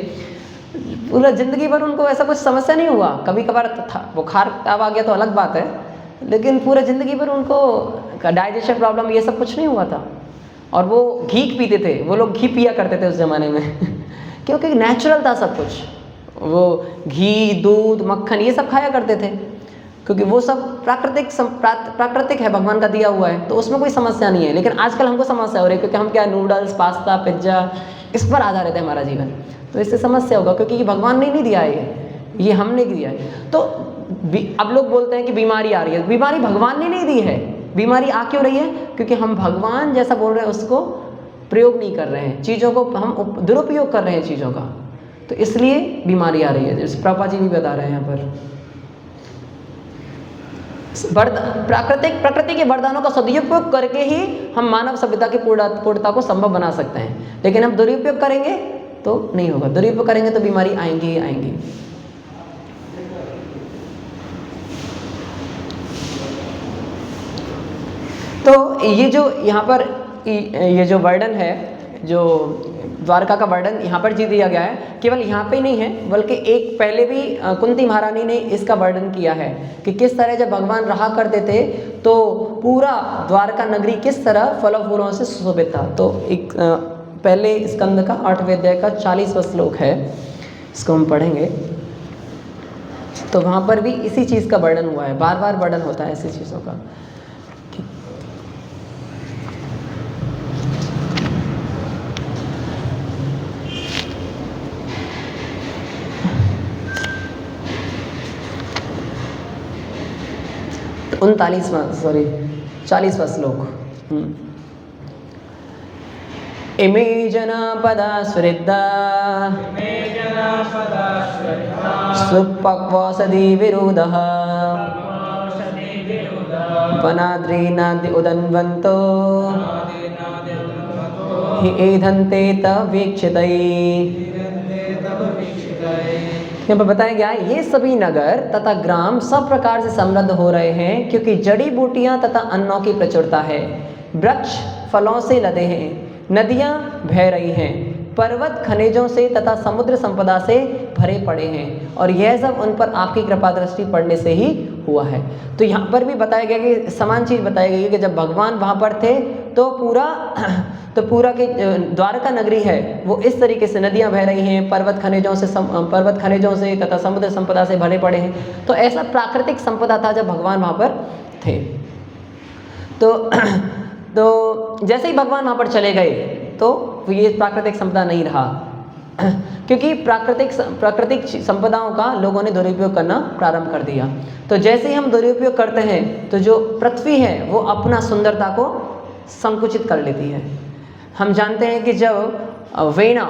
Speaker 1: पूरा ज़िंदगी भर उनको ऐसा कुछ समस्या नहीं हुआ। कभी कभार बुखार ताव आ गया तो अलग बात है, लेकिन पूरा ज़िंदगी भर उनको डाइजेशन प्रॉब्लम ये सब कुछ नहीं हुआ था। और वो घी पीते थे, वो लोग घी पिया करते थे उस ज़माने में क्योंकि नेचुरल था सब कुछ। वो घी, दूध, मक्खन ये सब खाया करते थे, क्योंकि वो सब प्राकृतिक है, भगवान का दिया हुआ है, तो उसमें कोई समस्या नहीं है। लेकिन आजकल हमको समस्या हो रही है, क्योंकि हम क्या नूडल्स, पास्ता, पिज्ज़ा इस पर आधारित है हमारा जीवन। तो इससे समस्या होगा, क्योंकि ये भगवान ने नहीं दिया है, ये हमने दिया है। तो अब लोग बोलते हैं कि बीमारी आ रही है। बीमारी भगवान ने नहीं दी है। बीमारी आ क्यों रही है? क्योंकि हम भगवान जैसा बोल रहे हैं उसको प्रयोग नहीं कर रहे हैं, चीज़ों को हम दुरुपयोग कर रहे हैं चीज़ों का, तो इसलिए बीमारी आ रही है। जैसे प्रभुपाद जी भी बता रहे हैं यहाँ पर, प्रकृति के वरदानों का सदुपयोग करके ही हम मानव सभ्यता की पूर्णता को संभव बना सकते हैं। लेकिन हम दुरुपयोग करेंगे तो नहीं होगा। दुरुपयोग करेंगे तो बीमारी आएंगी ही आएंगी। तो ये जो यहाँ पर ये जो वर्णन है, जो द्वारका का वर्णन यहाँ पर जी दिया गया है, केवल यहाँ पे ही नहीं है, बल्कि एक पहले भी कुंती महारानी ने इसका वर्णन किया है कि किस तरह जब भगवान रहा करते थे तो पूरा द्वारका नगरी किस तरह फलों फूलों से सुशोभित था। तो एक पहले स्कंद का 8वें अध्याय का 40वां श्लोक है, इसको हम पढ़ेंगे। तो वहाँ पर भी इसी चीज़ का वर्णन हुआ है, बार बार वर्णन होता है ऐसी चीज़ों का। तो 40वां श्लोक। इमे जना पदा स्वृद्धा सुपक्वसदी विरोधः वनाद्रीनाद्य उदन्वन्तो हि एधन्ते तवीक्षितै। यहाँ पर बताया गया ये सभी नगर तथा ग्राम सब प्रकार से समृद्ध हो रहे हैं, क्योंकि जड़ी बूटियां तथा अन्नों की प्रचुरता है। वृक्ष फलों से लदे हैं, नदियां बह रही हैं, पर्वत खनिजों से तथा समुद्र संपदा से भरे पड़े हैं, और यह सब उन पर आपकी कृपा दृष्टि पड़ने से ही हुआ है। तो यहाँ पर भी बताया गया कि समान चीज़ बताई गई है कि जब भगवान वहाँ पर थे तो पूरा के द्वारका नगरी है वो इस तरीके से नदियाँ बह रही हैं, पर्वत खनिजों से तथा समुद्र संपदा से भरे पड़े हैं। तो ऐसा प्राकृतिक संपदा था जब भगवान वहाँ पर थे। तो जैसे ही भगवान वहाँ पर चले गए तो ये प्राकृतिक संपदा नहीं रहा, क्योंकि प्राकृतिक संपदाओं का लोगों ने दुरुपयोग करना प्रारंभ कर दिया। तो जैसे ही हम दुरुपयोग करते हैं तो जो पृथ्वी है वो अपना सुंदरता को संकुचित कर लेती है। हम जानते हैं कि जब वेना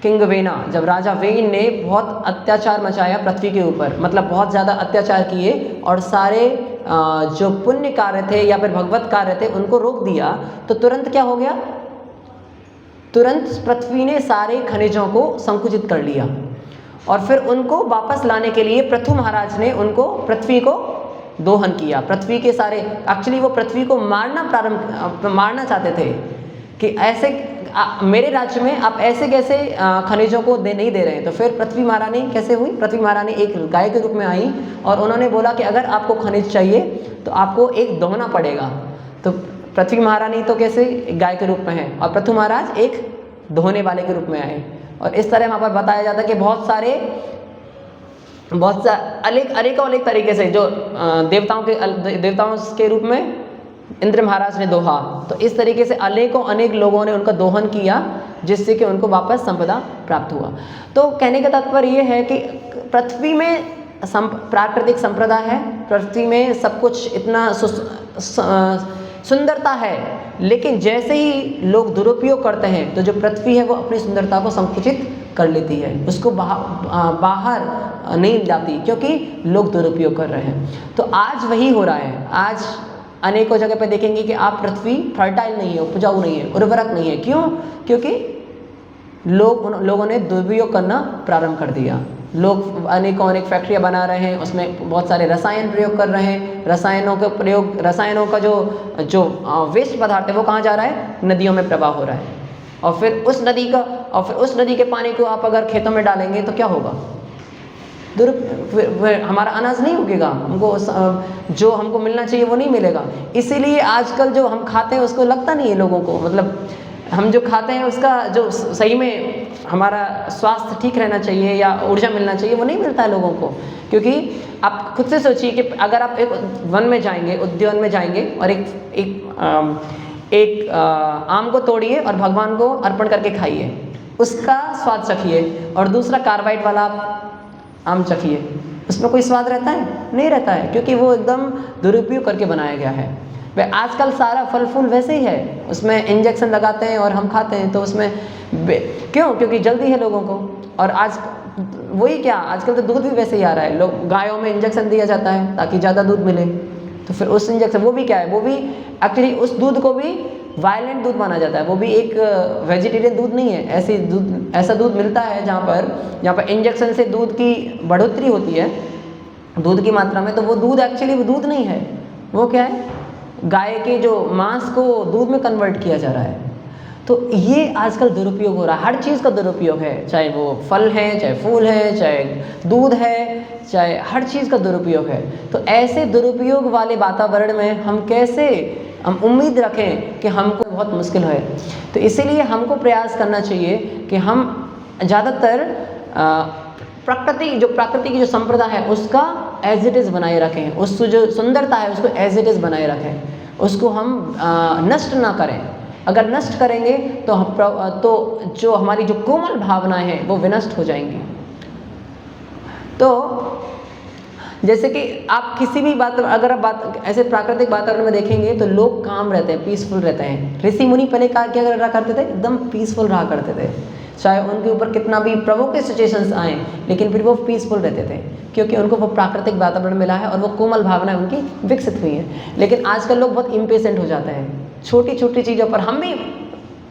Speaker 1: किंग वेना, जब राजा वेन ने बहुत अत्याचार मचाया पृथ्वी के ऊपर, मतलब बहुत ज़्यादा अत्याचार किए और सारे जो पुण्य कार्य थे या फिर भगवत कार्य थे उनको रोक दिया, तो तुरंत क्या हो गया, तुरंत पृथ्वी ने सारे खनिजों को संकुचित कर लिया और फिर उनको वापस लाने के लिए पृथु महाराज ने उनको पृथ्वी को दोहन किया। पृथ्वी के सारे, एक्चुअली वो पृथ्वी को मारना चाहते थे कि ऐसे मेरे राज्य में आप ऐसे कैसे खनिजों को नहीं दे रहे हैं। तो फिर पृथ्वी महारानी कैसे हुई, पृथ्वी महारानी एक गाय के रूप में आई और उन्होंने बोला कि अगर आपको खनिज चाहिए तो आपको एक दोहना पड़ेगा। तो पृथ्वी महारानी तो कैसे गाय के रूप में है और पृथु महाराज एक दोहने वाले के रूप में आए। और इस तरह वहाँ पर बताया जाता है कि बहुत सारे अनेक तरीके से जो देवताओं के रूप में इंद्र महाराज ने दोहा, तो इस तरीके से अनेक लोगों ने उनका दोहन किया जिससे कि उनको वापस संपदा प्राप्त हुआ। तो कहने का तात्पर्य ये है कि पृथ्वी में प्राकृतिक संपदा है, पृथ्वी में सब कुछ इतना सुंदरता है, लेकिन जैसे ही लोग दुरुपयोग करते हैं तो जो पृथ्वी है वो अपनी सुंदरता को संकुचित कर लेती है, उसको बाहर नहीं जाती क्योंकि लोग दुरुपयोग कर रहे हैं। तो आज वही हो रहा है। आज अनेकों जगह पे देखेंगे कि आप पृथ्वी फर्टाइल नहीं है, उपजाऊ नहीं है, उर्वरक नहीं है। क्यों? क्योंकि लोगों ने दुरुपयोग करना प्रारंभ कर दिया। लोग अनेक फैक्ट्रियाँ बना रहे हैं, उसमें बहुत सारे रसायन प्रयोग कर रहे हैं। रसायनों का जो वेस्ट पदार्थ है वो कहाँ जा रहा है, नदियों में प्रवाह हो रहा है। और फिर उस नदी के पानी को आप अगर खेतों में डालेंगे तो क्या होगा, हमारा अनाज नहीं उगेगा, हमको जो हमको मिलना चाहिए वो नहीं मिलेगा। इसीलिए आजकल जो हम खाते हैं उसको लगता नहीं है लोगों को, मतलब हम जो खाते हैं उसका जो सही में हमारा स्वास्थ्य ठीक रहना चाहिए या ऊर्जा मिलना चाहिए वो नहीं मिलता है लोगों को। क्योंकि आप खुद से सोचिए कि अगर आप एक वन में जाएंगे, उद्यान में जाएंगे और एक आम को तोड़िए और भगवान को अर्पण करके खाइए, उसका स्वाद चखिए, और दूसरा कार्बाइड वाला आम चखिए, उसमें कोई स्वाद रहता है? नहीं रहता है, क्योंकि वो एकदम दुरुपयोग करके बनाया गया है। वह आजकल सारा फल फूल वैसे ही है, उसमें इंजेक्शन लगाते हैं और हम खाते हैं। तो उसमें क्यों? क्योंकि जल्दी है लोगों को। और आज वही क्या, आजकल तो दूध भी वैसे ही आ रहा है, लोग गायों में इंजेक्शन दिया जाता है ताकि ज़्यादा दूध मिले। तो फिर उस इंजेक्शन, वो भी क्या है, वो भी एक्चुअली उस दूध को भी वायलेंट दूध माना जाता है। वो भी एक वेजिटेरियन दूध नहीं है। ऐसा दूध मिलता है जहाँ पर इंजेक्शन से दूध की बढ़ोतरी होती है दूध की मात्रा में, तो वो दूध एक्चुअली वो दूध नहीं है, वो क्या है, गाय के जो मांस को दूध में कन्वर्ट किया जा रहा है। तो ये आजकल दुरुपयोग हो रहा है, हर चीज़ का दुरुपयोग है, चाहे वो फल है, चाहे फूल है, चाहे दूध है, चाहे हर चीज़ का दुरुपयोग है। तो ऐसे दुरुपयोग वाले वातावरण में हम उम्मीद रखें कि हमको बहुत मुश्किल है। तो इसीलिए हमको प्रयास करना चाहिए कि हम ज़्यादातर प्रकृति की जो संप्रदा है उसका एज इट इज़ बनाए रखें, उसको जो सुंदरता है उसको एज इट इज़ बनाए रखें, उसको हम नष्ट ना करें। अगर नष्ट करेंगे तो जो हमारी जो कोमल भावनाएं हैं वो विनष्ट हो जाएंगी। तो जैसे कि आप किसी भी अगर आप ऐसे प्राकृतिक वातावरण में देखेंगे तो लोग काम रहते हैं, पीसफुल रहते हैं। ऋषि मुनि पहले क्या रहा करते थे, एकदम पीसफुल रहा करते थे, चाहे उनके ऊपर कितना भी प्रोवोकिंग सिचुएशंस आए, लेकिन फिर वो पीसफुल रहते थे क्योंकि उनको वो प्राकृतिक वातावरण मिला है और वो कोमल भावनाएं उनकी विकसित हुई हैं। लेकिन आजकल लोग बहुत इम्पेशेंट हो जाते हैं, छोटी छोटी चीज़ों पर हम भी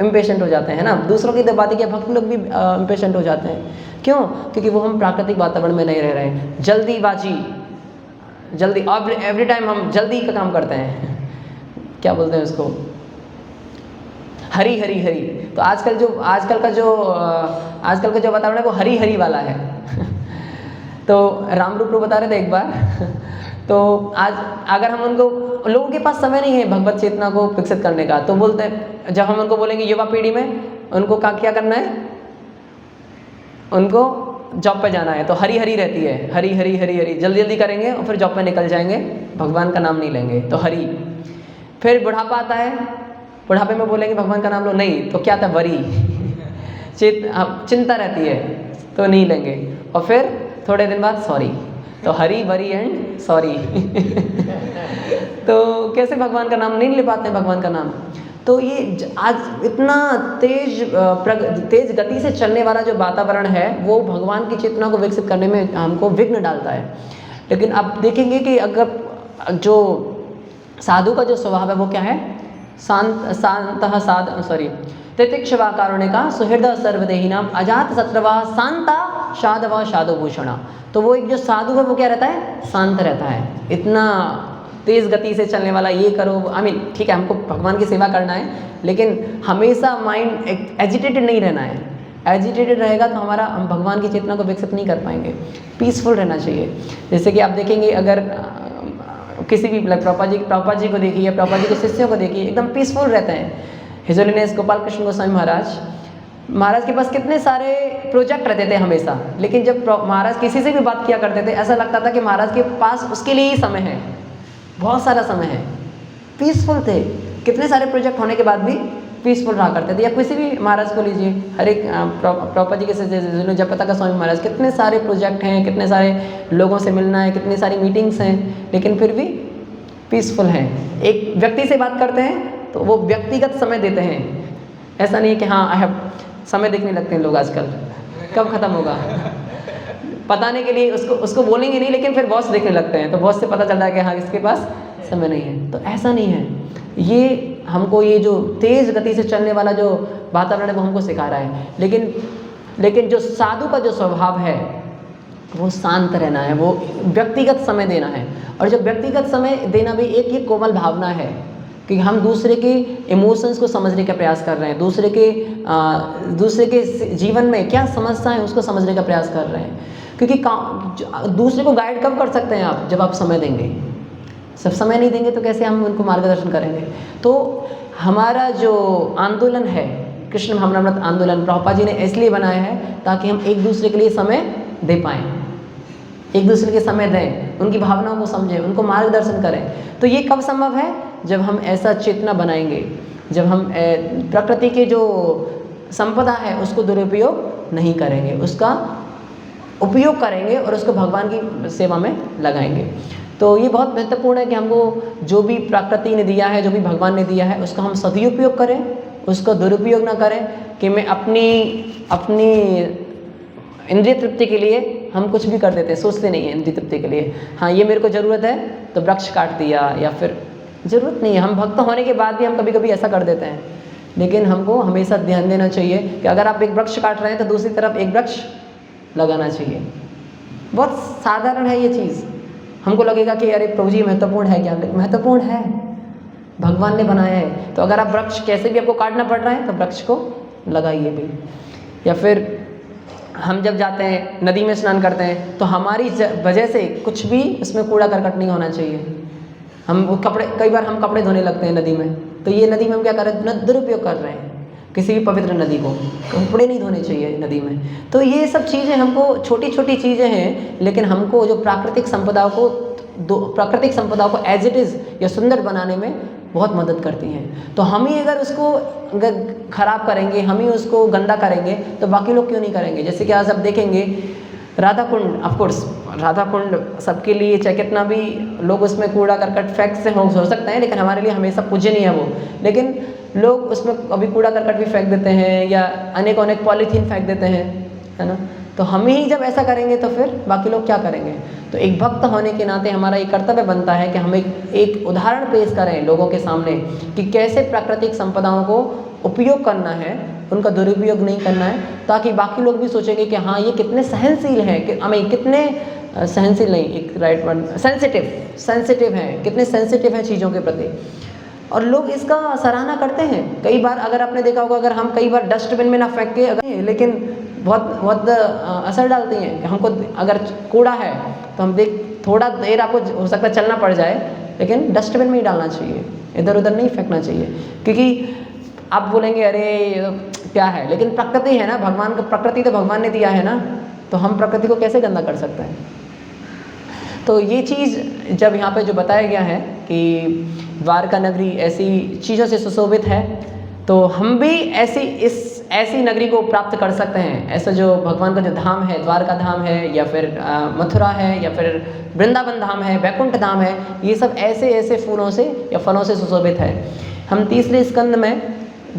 Speaker 1: इम्पेशेंट हो जाते हैं ना, दूसरों की तो बात है कि भक्त लोग भी इम्पेशेंट हो जाते हैं। क्यों? क्योंकि वो हम प्राकृतिक वातावरण में नहीं रह रहे हैं। जल्दी एवरी टाइम हम जल्दी का काम करते हैं, क्या बोलते हैं उसको, हरी। तो आजकल का जो वातावरण है वो हरी वाला है। तो रामरूप बता रहे थे एक बार तो आज अगर हम लोगों के पास समय नहीं है भगवत चेतना को विकसित करने का, तो बोलते हैं, जब हम उनको बोलेंगे युवा पीढ़ी में उनको क्या करना है, उनको जॉब पे जाना है, तो हरी रहती है, हरी जल्दी करेंगे और फिर जॉब पे निकल जाएंगे, भगवान का नाम नहीं लेंगे, तो हरी। फिर बुढ़ापा आता है, बुढ़ापे में बोलेंगे भगवान का नाम लो, नहीं, तो क्या था, वरी चिंता रहती है तो नहीं लेंगे, और फिर थोड़े दिन बाद सॉरी, तो हरी वरी एंड सॉरी। तो कैसे भगवान का नाम नहीं ले पाते हैं, भगवान का नाम। तो ये आज इतना तेज गति से चलने वाला जो वातावरण है वो भगवान की चेतना को विकसित करने में हमको विघ्न डालता है। लेकिन अब देखेंगे कि अगर जो साधु का जो स्वभाव है वो क्या है, तितिक्षवा कारुणिका सुहृदय सर्वदेहिनाम अजात शत्रवा शांता साधवा साधुभूषणा। तो वो एक जो साधु है वो क्या रहता है, शांत रहता है। इतना तेज़ गति से चलने वाला ये करो, ठीक है हमको भगवान की सेवा करना है, लेकिन हमेशा माइंड एजिटेटेड नहीं रहना है। एजिटेटेड रहेगा तो हम भगवान की चेतना को विकसित नहीं कर पाएंगे। पीसफुल रहना चाहिए। जैसे कि आप देखेंगे अगर किसी भी प्रभुपाद जी को देखिए, प्रभुपाद जी के शिष्यों को देखिए, एकदम पीसफुल रहते हैं। हिज होलीनेस गोपाल कृष्ण गोस्वामी महाराज के पास कितने सारे प्रोजेक्ट रहते थे हमेशा, लेकिन जब महाराज किसी से भी बात किया करते थे ऐसा लगता था कि महाराज के पास उसके लिए ही समय है, बहुत सारा समय है। पीसफुल थे, कितने सारे प्रोजेक्ट होने के बाद भी पीसफुल रहा करते थे। या किसी भी महाराज को लीजिए, हर एक प्रभुपाद जी के जपतका स्वामी महाराज, कितने सारे प्रोजेक्ट हैं, कितने सारे लोगों से मिलना है, कितनी सारी मीटिंग्स हैं, लेकिन फिर भी पीसफुल हैं। एक व्यक्ति से बात करते हैं तो वो व्यक्तिगत समय देते हैं। ऐसा नहीं है कि हाँ समय देखने लगते हैं लोग आजकल, कब ख़त्म होगा बताने के लिए उसको बोलेंगे नहीं, लेकिन फिर बॉस देखने लगते हैं तो बॉस से पता चल रहा है कि हाँ इसके पास समय नहीं है। तो ऐसा नहीं है। ये हमको ये जो तेज़ गति से चलने वाला जो वातावरण है वो हमको सिखा रहा है। लेकिन जो साधु का जो स्वभाव है वो शांत रहना है, वो व्यक्तिगत समय देना है। और जब व्यक्तिगत समय देना भी एक ही कोमल भावना है कि हम दूसरे के इमोशंस को समझने का प्रयास कर रहे हैं, दूसरे के जीवन में क्या समस्या है उसको समझने का प्रयास कर रहे हैं। क्योंकि दूसरे को गाइड कब कर सकते हैं आप, जब आप समय देंगे। सब समय नहीं देंगे तो कैसे हम उनको मार्गदर्शन करेंगे। तो हमारा जो आंदोलन है कृष्ण भावनामृत आंदोलन, प्रभुपाद जी ने इसलिए बनाया है ताकि हम एक दूसरे के लिए समय दे पाएँ, एक दूसरे के समय दें, उनकी भावनाओं को समझें, उनको मार्गदर्शन करें। तो ये कब संभव है, जब हम ऐसा चेतना बनाएंगे, जब हम प्रकृति के जो संपदा है उसको दुरुपयोग नहीं करेंगे, उसका उपयोग करेंगे और उसको भगवान की सेवा में लगाएंगे। तो ये बहुत महत्वपूर्ण है कि हमको जो भी प्रकृति ने दिया है, जो भी भगवान ने दिया है, उसका हम सदुपयोग करें, उसको दुरुपयोग ना करें कि मैं अपनी इंद्रिय तृप्ति के लिए हम कुछ भी कर देते हैं, सोचते नहीं है इंद्रिय तृप्ति के लिए। हाँ ये मेरे को ज़रूरत है तो वृक्ष काट दिया, या फिर ज़रूरत नहीं है। हम भक्त होने के बाद भी हम कभी कभी ऐसा कर देते हैं, लेकिन हमको हमेशा ध्यान देना चाहिए कि अगर आप एक वृक्ष काट रहे हैं तो दूसरी तरफ एक वृक्ष लगाना चाहिए। बहुत साधारण है ये चीज़। हमको लगेगा कि अरे प्रभु जी महत्वपूर्ण है क्या, महत्वपूर्ण है, भगवान ने बनाया है। तो अगर आप वृक्ष कैसे भी आपको काटना पड़ रहा है तो वृक्ष को लगाइए भी। या फिर हम जब जाते हैं नदी में स्नान करते हैं तो हमारी वजह से कुछ भी उसमें कूड़ा करकट नहीं होना चाहिए। कई बार हम कपड़े धोने लगते हैं नदी में, तो ये नदी में हम क्या कर रहे हैं, दुरुपयोग कर रहे हैं किसी भी पवित्र नदी को। कपड़े नहीं धोने चाहिए नदी में। तो ये सब चीज़ें हमको छोटी छोटी चीज़ें हैं, लेकिन हमको जो प्राकृतिक संपदाओं को एज इट इज़ या सुंदर बनाने में बहुत मदद करती हैं। तो हम ही अगर उसको खराब करेंगे, हम ही उसको गंदा करेंगे तो बाकी लोग क्यों नहीं करेंगे। जैसे कि आज आप देखेंगे राधा कुंड, ऑफकोर्स राधा कुंड सबके लिए, चाहे कितना भी लोग उसमें कूड़ा करकट फेंक से हो सकते हैं, लेकिन हमारे लिए हमेशा पूजनीय है वो। लेकिन लोग उसमें कभी कूड़ा करकट भी फेंक देते हैं या अनेक पॉलीथीन फेंक देते हैं, है ना। तो हम ही जब ऐसा करेंगे तो फिर बाकी लोग क्या करेंगे। तो एक भक्त होने के नाते हमारा ये कर्तव्य बनता है कि हम एक उदाहरण पेश करें लोगों के सामने कि कैसे प्राकृतिक संपदाओं को उपयोग करना है, उनका दुरुपयोग नहीं करना है, ताकि बाकी लोग भी सोचेंगे कि हाँ ये कितने सहनशील हैं, कि हमें कितने सहनशील नहीं, एक राइट वर्ड, सेंसिटिव हैं, कितने सेंसिटिव हैं चीज़ों के प्रति। और लोग इसका सराहना करते हैं। कई बार अगर आपने देखा होगा, अगर हम कई बार डस्टबिन में ना फेंक के लेकिन बहुत असर डालती हैं कि हमको अगर कूड़ा है तो हम थोड़ा देर आपको हो सकता है चलना पड़ जाए, लेकिन डस्टबिन में ही डालना चाहिए, इधर उधर नहीं फेंकना चाहिए। क्योंकि आप बोलेंगे अरे क्या है, लेकिन प्रकृति है ना, प्रकृति तो भगवान ने दिया है ना, तो हम प्रकृति को कैसे गंदा कर सकते हैं। तो ये चीज़ जब यहाँ पे जो बताया गया है कि द्वारका नगरी ऐसी चीज़ों से सुशोभित है, तो हम भी ऐसी नगरी को प्राप्त कर सकते हैं। ऐसा जो भगवान का जो धाम है, द्वारका धाम है, या फिर मथुरा है, या फिर वृंदावन धाम है, वैकुंठ धाम है, ये सब ऐसे फूलों से या फलों से सुशोभित है। हम तीसरे स्कंद में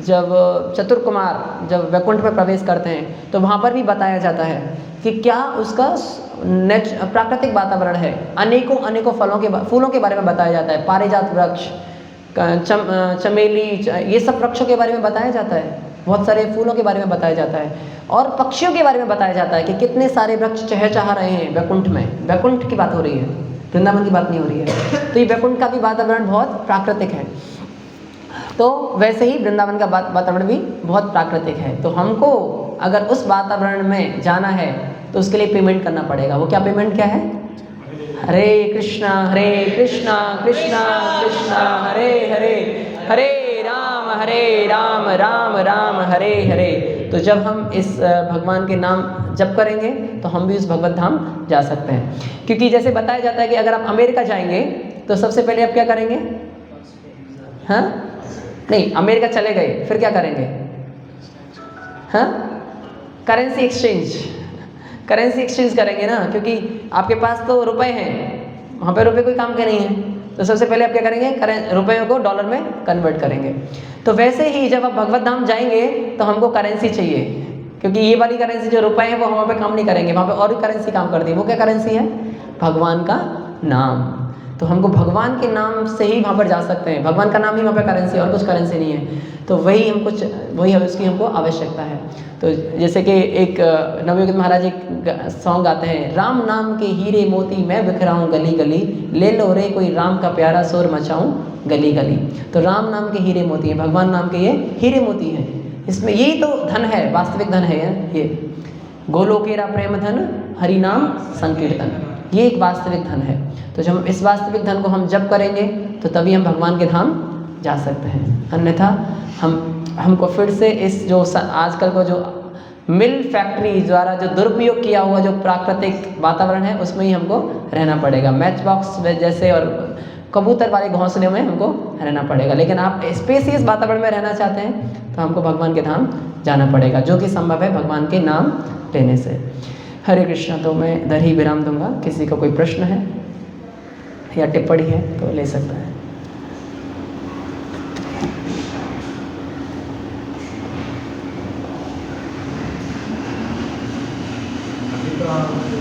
Speaker 1: जब चतुर्कुमार जब वैकुंठ में प्रवेश करते हैं तो वहाँ पर भी बताया जाता है कि क्या उसका प्राकृतिक वातावरण है। अनेकों अनेकों फूलों के बारे में बताया जाता है। पारिजात वृक्ष, चमेली, ये सब वृक्षों के बारे में बताया जाता है। बहुत सारे फूलों के बारे में बताया जाता है और पक्षियों के बारे में बताया जाता है कि कितने सारे वृक्ष चहचहा रहे हैं वैकुंठ में। वैकुंठ की बात हो रही है, वृंदावन की बात नहीं हो रही है। तो ये वैकुंठ का भी वातावरण बहुत प्राकृतिक है। तो वैसे ही वृंदावन का वातावरण भी बहुत प्राकृतिक है। तो हमको अगर उस वातावरण में जाना है तो उसके लिए पेमेंट करना पड़ेगा। वो क्या पेमेंट क्या है? हरे कृष्णा कृष्णा कृष्णा हरे हरे, हरे राम राम राम हरे हरे। तो जब हम इस भगवान के नाम जप करेंगे तो हम भी उस भगवत धाम जा सकते हैं। क्योंकि जैसे बताया जाता है कि अगर आप अमेरिका जाएंगे तो सबसे पहले आप क्या करेंगे? हाँ नहीं, अमेरिका चले गए फिर क्या करेंगे? हाँ, करेंसी एक्सचेंज करेंगे ना, क्योंकि आपके पास तो रुपए हैं, वहाँ पे रुपए कोई काम के नहीं है। तो सबसे पहले आप क्या करेंगे? रुपयों को डॉलर में कन्वर्ट करेंगे। तो वैसे ही जब आप भगवत धाम जाएंगे तो हमको करेंसी चाहिए, क्योंकि ये वाली करेंसी जो रुपए हैं वो वहाँ पे काम नहीं करेंगे, वहाँ पे और भी करेंसी काम करती है। वो क्या करेंसी है? भगवान का नाम। तो हमको भगवान के नाम से ही वहाँ पर जा सकते हैं। भगवान का नाम ही वहाँ पे करेंसी, और कुछ करेंसी नहीं है। तो वही उसकी हमको आवश्यकता है। तो जैसे कि एक नवयुग महाराज एक सॉन्ग गाते हैं, राम नाम के हीरे मोती मैं बिखराऊं गली गली, ले लो रे कोई राम का प्यारा शोर मचाऊं गली गली। तो राम नाम के हीरे मोती हैं, भगवान नाम के ये हीरे मोती हैं। इसमें यही तो धन है, वास्तविक धन है ये। गोलोकेरा प्रेम धन हरि नाम संकीर्तन, ये एक वास्तविक धन है। तो जब इस वास्तविक धन को हम जप करेंगे तो तभी हम भगवान के धाम जा सकते हैं। अन्यथा हमको फिर से इस जो आजकल को जो मिल फैक्ट्री द्वारा जो दुरुपयोग किया हुआ जो प्राकृतिक वातावरण है उसमें ही हमको रहना पड़ेगा। मैच बॉक्स जैसे और कबूतर वाले घोंसले में हमको रहना पड़ेगा। लेकिन आप स्पेसियस वातावरण में रहना चाहते हैं तो हमको भगवान के धाम जाना पड़ेगा, जो कि संभव है भगवान के नाम लेने से। हरे कृष्णा। तो मैं इधर ही विराम दूंगा। किसी का कोई प्रश्न है या टिप्पणी है तो ले सकता है।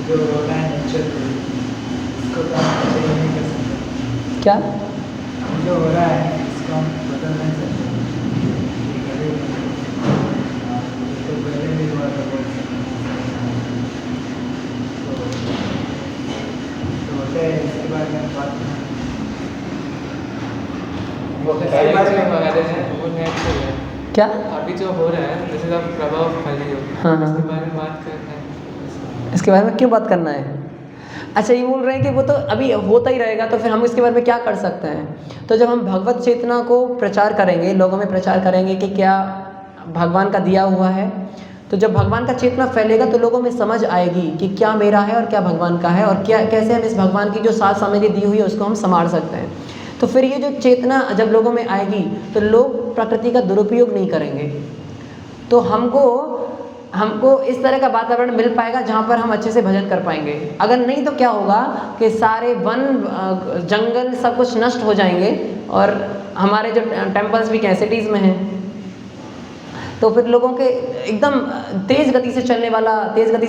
Speaker 2: जो हो रहा है नेचर इसको तो हम चेंज नहीं कर सकते।
Speaker 1: क्या
Speaker 2: जो हो रहा है इसको हम बदल नहीं सकते। तो पहले भी हुआ था बहुत, तो होता है। इसके बारे में बात
Speaker 1: क्या
Speaker 3: अभी जो हो रहा है जैसे का प्रभाव फैली हो,
Speaker 1: हाँ।
Speaker 3: इसके बारे में बात करना है।
Speaker 1: इसके बारे में क्यों बात करना है? अच्छा, ये बोल रहे हैं कि वो तो अभी होता ही रहेगा, तो फिर हम इसके बारे में क्या कर सकते हैं? तो जब हम भगवत चेतना को प्रचार करेंगे, लोगों में प्रचार करेंगे कि क्या भगवान का दिया हुआ है, तो जब भगवान का चेतना फैलेगा तो लोगों में समझ आएगी कि क्या मेरा है और क्या भगवान का है, और क्या कैसे हम इस भगवान की जो साथ सामग्री दी हुई है उसको हम संभाल सकते हैं। तो फिर ये जो चेतना जब लोगों में आएगी तो लोग प्रकृति का दुरुपयोग नहीं करेंगे। तो हमको इस तरह का वातावरण मिल पाएगा जहाँ पर हम अच्छे से भजन कर पाएंगे। अगर नहीं तो क्या होगा कि सारे वन जंगल सब कुछ नष्ट हो जाएंगे और हमारे जो टेम्पल्स भी क्या सिटीज़ में हैं, तो फिर लोगों के एकदम तेज़ गति से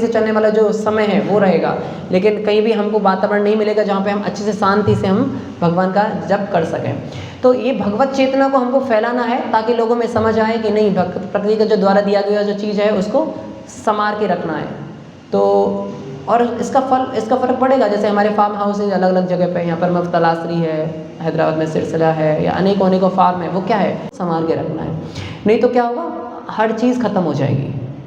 Speaker 1: चलने वाला जो समय है वो रहेगा। लेकिन कहीं भी हमको वातावरण नहीं मिलेगा जहाँ पे हम अच्छे से शांति से हम भगवान का जप कर सकें। तो ये भगवत चेतना को हमको फैलाना है ताकि लोगों में समझ आए कि नहीं, प्रकृति का जो द्वारा दिया गया जो चीज़ है उसको संवार के रखना है। तो और इसका फ़र्क पड़ेगा। जैसे हमारे फार्म हाउस है अलग अलग जगह पे, यहाँ पर मुफ्तलासरी है, हैदराबाद में सिलसिला है, या अनेकों फार्म है, वो क्या है संवार के रखना है। नहीं तो क्या होगा, हर चीज़ ख़त्म हो जाएगी।